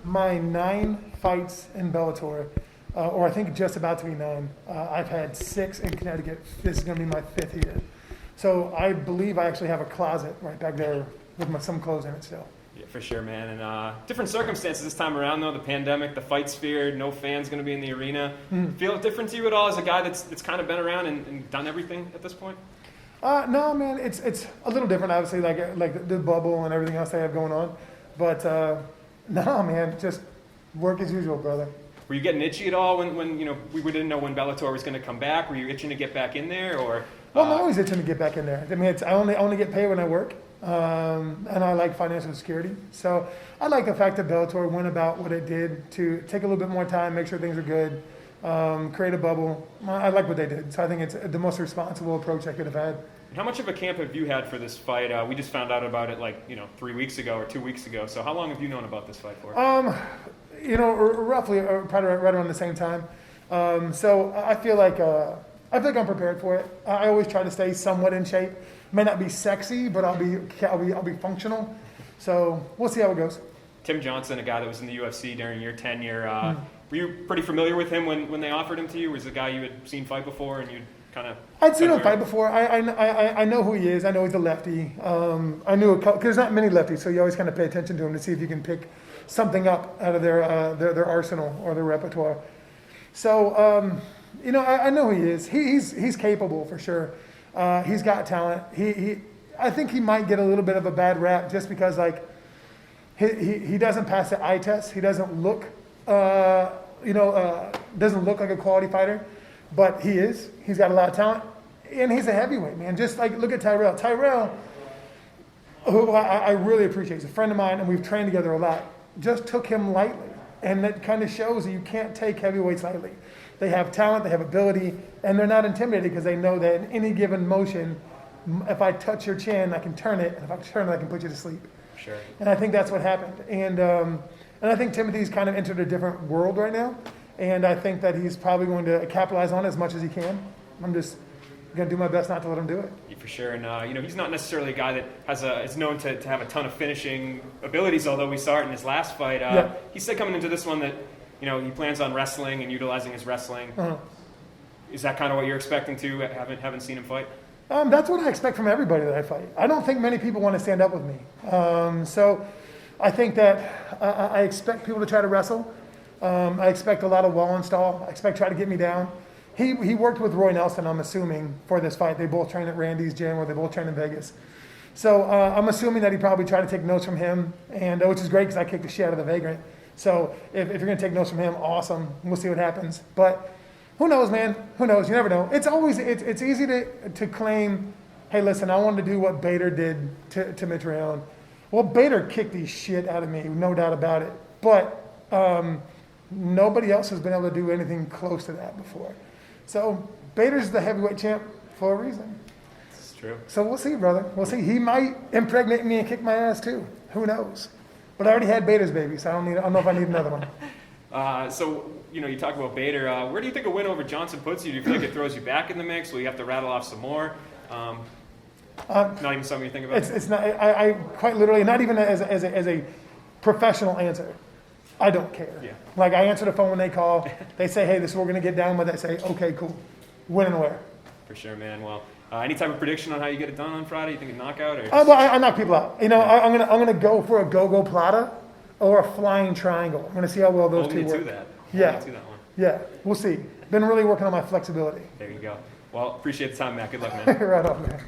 My 9 fights in Bellator, or I think just about to be 9. I've had 6 in Connecticut. This is going to be my 5th here. So I believe I actually have a closet right back there with some clothes in it still. Yeah, for sure, man. And different circumstances this time around, though. The pandemic, the fight sphere, no fans going to be in the arena. Feel it different to you at all as a guy that's kind of been around and done everything at this point? No, man, it's a little different, obviously, like the bubble and everything else they have going on. But no, man, just work as usual, brother. Were you getting itchy at all when you know we didn't know when Bellator was going to come back? Were you itching to get back in there, or? Well, I'm always itching to get back in there. I mean, I only get paid when I work, and I like financial security. So I like the fact that Bellator went about what it did to take a little bit more time, make sure things are good, create a bubble. I like what they did. So I think it's the most responsible approach I could have had. How much of a camp have you had for this fight? We just found out about it 3 weeks ago or 2 weeks ago. So how long have you known about this fight for? Roughly, probably right around the same time. So I feel like I'm prepared for it. I always try to stay somewhat in shape. May not be sexy, but I'll be functional. So we'll see how it goes. Tim Johnson, a guy that was in the UFC during your tenure, were you pretty familiar with him when they offered him to you? Was it a guy you had seen fight before and you'd kind of? I'd seen him fight before. I know who he is. I know he's a lefty. I knew because there's not many lefties, so you always kind of pay attention to him to see if you can pick something up out of their arsenal or their repertoire. So I know who he is. He's capable for sure. He's got talent. I think he might get a little bit of a bad rap just because he doesn't pass the eye test. He doesn't look doesn't look like a quality fighter, but he is. He's got a lot of talent, and he's a heavyweight, man. Just like look at Tyrell. Tyrell, who I really appreciate. He's a friend of mine, and we've trained together a lot. Just took him lightly, and that kind of shows that you can't take heavyweights lightly. They have talent, they have ability, and they're not intimidated because they know that in any given motion, if I touch your chin, I can turn it, and if I turn it, I can put you to sleep. Sure. And I think that's what happened. And I think Timothy's kind of entered a different world right now, and I think that he's probably going to capitalize on it as much as he can. I'm just going to do my best not to let him do it. Yeah, for sure. And, he's not necessarily a guy that is known to have a ton of finishing abilities, although we saw it in his last fight. He said coming into this one that, he plans on wrestling and utilizing his wrestling. Is that kind of what you're expecting to, haven't seen him fight? That's what I expect from everybody that I fight. I don't think many people want to stand up with me. So I think that I expect people to try to wrestle. I expect a lot of wall install. I expect try to get me down. He worked with Roy Nelson, I'm assuming, for this fight. They both train at Randy's gym, or they both train in Vegas. So I'm assuming that he probably tried to take notes from him, and which is great because I kicked the shit out of the Vagrant. So if you're going to take notes from him, awesome. We'll see what happens. But who knows, man? Who knows? You never know. It's easy to claim, hey, listen, I wanted to do what Bader did to Mitrione. Well, Bader kicked the shit out of me, no doubt about it. But nobody else has been able to do anything close to that before. So Bader's the heavyweight champ for a reason. It's true. So we'll see, brother. We'll see. He might impregnate me and kick my ass too. Who knows? But I already had Bader's baby, so I don't know if I need another one. You talk about Bader. Where do you think a win over Johnson puts you? Do you feel like it throws you back in the mix? Will you have to rattle off some more? Not even something you think about? It's not. I quite literally, not even as a professional answer. I don't care. Yeah. Like, I answer the phone when they call. They say, hey, this is what we're going to get down with. I say, okay, cool. When and where. For sure, man. Well, any type of prediction on how you get it done on Friday? You think a knockout? Or I knock people out. I'm gonna go for a go-go plata or a flying triangle. I'm gonna see how well those two work. Yeah. Yeah. We'll see. Been really working on my flexibility. There you go. Well, appreciate the time, Matt. Good luck, man. Right on, man.